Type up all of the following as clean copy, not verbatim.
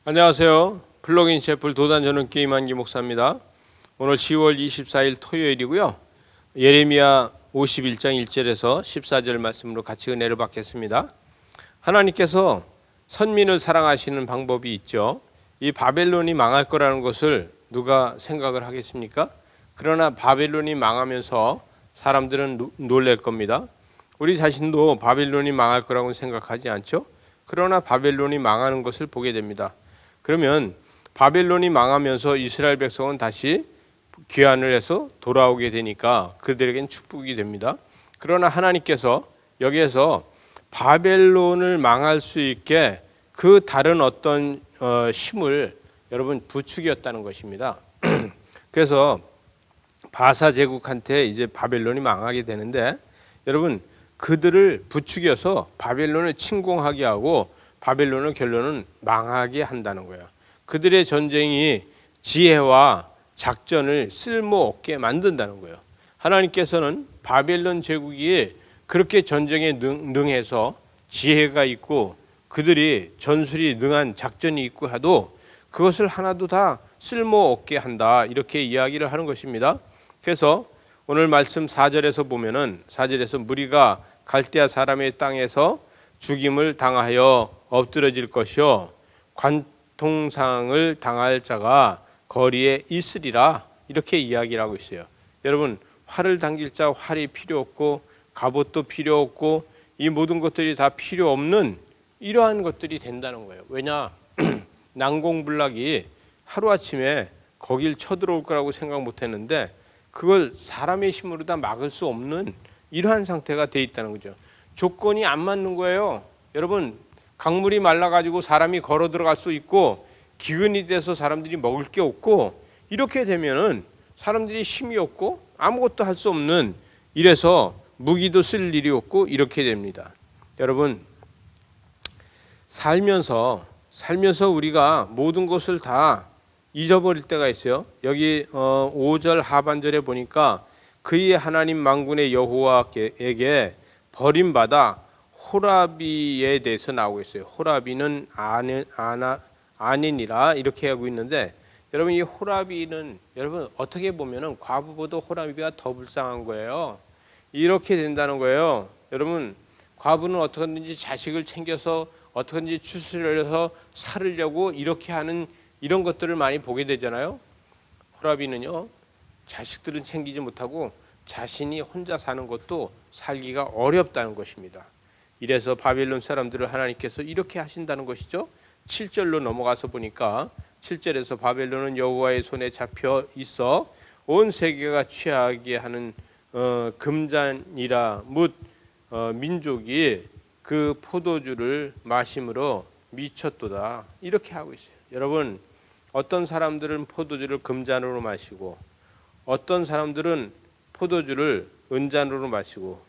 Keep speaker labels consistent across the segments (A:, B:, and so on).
A: 안녕하세요. 플러그인 셰플 도단 전원 김한기 목사입니다. 오늘 10월 24일 토요일이고요. 예레미야 51장 1절에서 14절 말씀으로 같이 은혜를 받겠습니다. 하나님께서 선민을 사랑하시는 방법이 있죠. 이 바벨론이 망할 거라는 것을 누가 생각을 하겠습니까? 그러나 바벨론이 망하면서 사람들은 놀랄 겁니다. 우리 자신도 바벨론이 망할 거라고 생각하지 않죠? 그러나 바벨론이 망하는 것을 보게 됩니다. 그러면 바벨론이 망하면서 이스라엘 백성은 다시 귀환을 해서 돌아오게 되니까 그들에겐 축복이 됩니다. 그러나 하나님께서 여기에서 바벨론을 망할 수 있게 그 다른 어떤 힘을 여러분 부추겼다는 것입니다. 그래서 바사 제국한테 이제 바벨론이 망하게 되는데 여러분 그들을 부추겨서 바벨론을 침공하게 하고 바벨론을 결론은 망하게 한다는 거예요. 그들의 전쟁이 지혜와 작전을 쓸모없게 만든다는 거예요. 하나님께서는 바벨론 제국이 그렇게 전쟁에 능해서 지혜가 있고 그들이 전술이 능한 작전이 있고 하도 그것을 하나도 다 쓸모없게 한다, 이렇게 이야기를 하는 것입니다. 그래서 오늘 말씀 4절에서 보면은 4절에서 무리가 갈대아 사람의 땅에서 죽임을 당하여 엎드러질 것이요 관통상을 당할 자가 거리에 있으리라, 이렇게 이야기를 하고 있어요. 여러분, 활을 당길 자 활이 필요 없고 갑옷도 필요 없고 이 모든 것들이 다 필요 없는 이러한 것들이 된다는 거예요. 왜냐? 난공불락이 하루아침에 거길 쳐들어올 거라고 생각 못했는데 그걸 사람의 힘으로 다 막을 수 없는 이러한 상태가 돼 있다는 거죠. 조건이 안 맞는 거예요. 여러분, 강물이 말라가지고 사람이 걸어 들어갈 수 있고 기근이 돼서 사람들이 먹을 게 없고 이렇게 되면은 사람들이 힘이 없고 아무것도 할 수 없는, 이래서 무기도 쓸 일이 없고 이렇게 됩니다. 여러분, 살면서 우리가 모든 것을 다 잊어버릴 때가 있어요. 여기 5절 하반절에 보니까 그의 하나님 만군의 여호와에게 버림받아 호라비에 대해서 나오고 있어요. 호라비는 아닌이라 이렇게 하고 있는데 여러분, 이 호라비는 여러분 어떻게 보면은 과부보다 호라비가 더 불쌍한 거예요. 이렇게 된다는 거예요. 여러분, 과부는 어떻게든지 자식을 챙겨서 어떻게든지 추수를 해서 살으려고 이렇게 하는 이런 것들을 많이 보게 되잖아요. 호라비는요, 자식들은 챙기지 못하고 자신이 혼자 사는 것도 살기가 어렵다는 것입니다. 이래서 바벨론 사람들을 하나님께서 이렇게 하신다는 것이죠. 7절로 넘어가서 보니까 7절에서 바벨론은 여호와의 손에 잡혀 있어 온 세계가 취하게 하는 금잔이라 뭇 민족이 그 포도주를 마심으로 미쳤도다, 이렇게 하고 있어요. 여러분, 어떤 사람들은 포도주를 금잔으로 마시고 어떤 사람들은 포도주를 은잔으로 마시고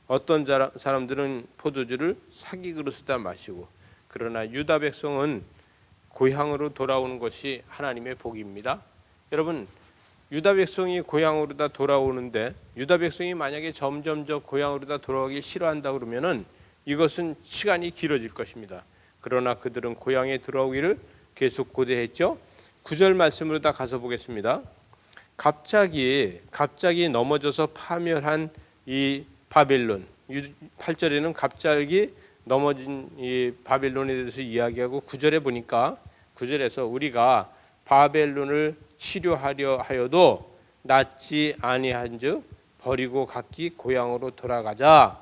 A: 어떤 사람들은 포도주를 사기 그릇에다 마시고, 그러나 유다 백성은 고향으로 돌아오는 것이 하나님의 복입니다. 여러분, 유다 백성이 고향으로 다 돌아오는데 유다 백성이 만약에 점점 고향으로 다 돌아가기 싫어한다 그러면은 이것은 시간이 길어질 것입니다. 그러나 그들은 고향에 돌아오기를 계속 고대했죠. 9절 말씀으로 다 가서 보겠습니다. 갑자기 넘어져서 파멸한 이 바벨론, 8절에는 갑자기 넘어진 이 바벨론에 대해서 이야기하고 9절에 보니까 9절에서 우리가 바벨론을 치료하려 하여도 낫지 아니한즉 버리고 각기 고향으로 돌아가자.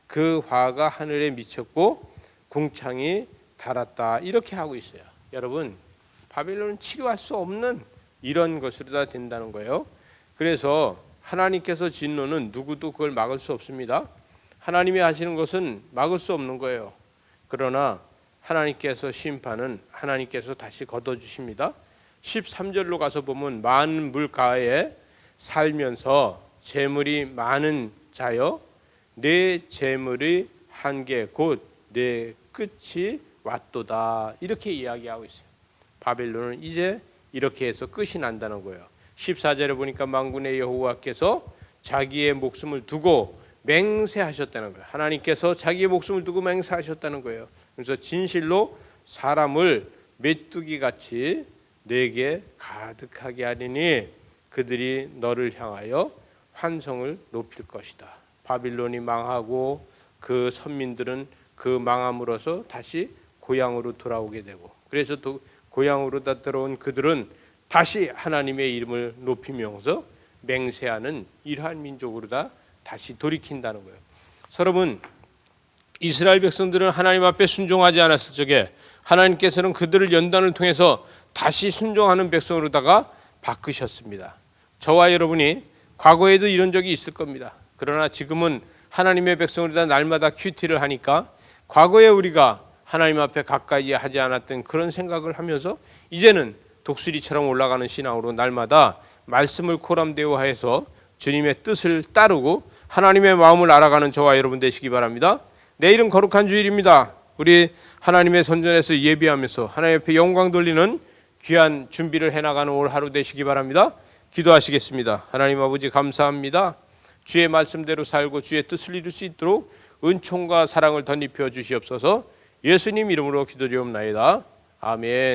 A: 그 화가 하늘에 미쳤고 궁창이 달았다, 이렇게 하고 있어요. 여러분, 바벨론은 치료할 수 없는 이런 것으로 다 된다는 거예요. 그래서 하나님께서 진노는 누구도 그걸 막을 수 없습니다. 하나님이 하시는 것은 막을 수 없는 거예요. 그러나 하나님께서 심판은 하나님께서 다시 거둬주십니다. 13절로 가서 보면 많은 물가에 살면서 재물이 많은 자여 내 재물이 한계 곧 내 끝이 왔도다, 이렇게 이야기하고 있어요. 바벨론은 이제 이렇게 해서 끝이 난다는 거예요. 14절에 보니까 만군의 여호와께서 자기의 목숨을 두고 맹세하셨다는 거예요. 하나님께서 자기의 목숨을 두고 맹세하셨다는 거예요. 그래서 진실로 사람을 메뚜기 같이 내게 가득하게 하리니 그들이 너를 향하여 환성을 높일 것이다. 바빌론이 망하고 그 선민들은 그 망함으로써 다시 고향으로 돌아오게 되고, 그래서 또 고향으로 들어온 그들은 다시 하나님의 이름을 높이면서 맹세하는 이러한 민족으로 다시 돌이킨다는 거예요. 여러분, 이스라엘 백성들은 하나님 앞에 순종하지 않았을 적에 하나님께서는 그들을 연단을 통해서 다시 순종하는 백성으로다가 바꾸셨습니다. 저와 여러분이 과거에도 이런 적이 있을 겁니다. 그러나 지금은 하나님의 백성으로다 날마다 큐티를 하니까 과거에 우리가 하나님 앞에 가까이 하지 않았던 그런 생각을 하면서 이제는 독수리처럼 올라가는 신앙으로 날마다 말씀을 코람대오하여서 주님의 뜻을 따르고 하나님의 마음을 알아가는 저와 여러분 되시기 바랍니다. 내일은 거룩한 주일입니다. 우리 하나님의 선전에서 예비하면서 하나님 앞에 영광 돌리는 귀한 준비를 해나가는 오늘 하루 되시기 바랍니다. 기도하시겠습니다. 하나님 아버지 감사합니다. 주의 말씀대로 살고 주의 뜻을 이룰 수 있도록 은총과 사랑을 덧입혀 주시옵소서. 예수님 이름으로 기도드리옵나이다. 아멘.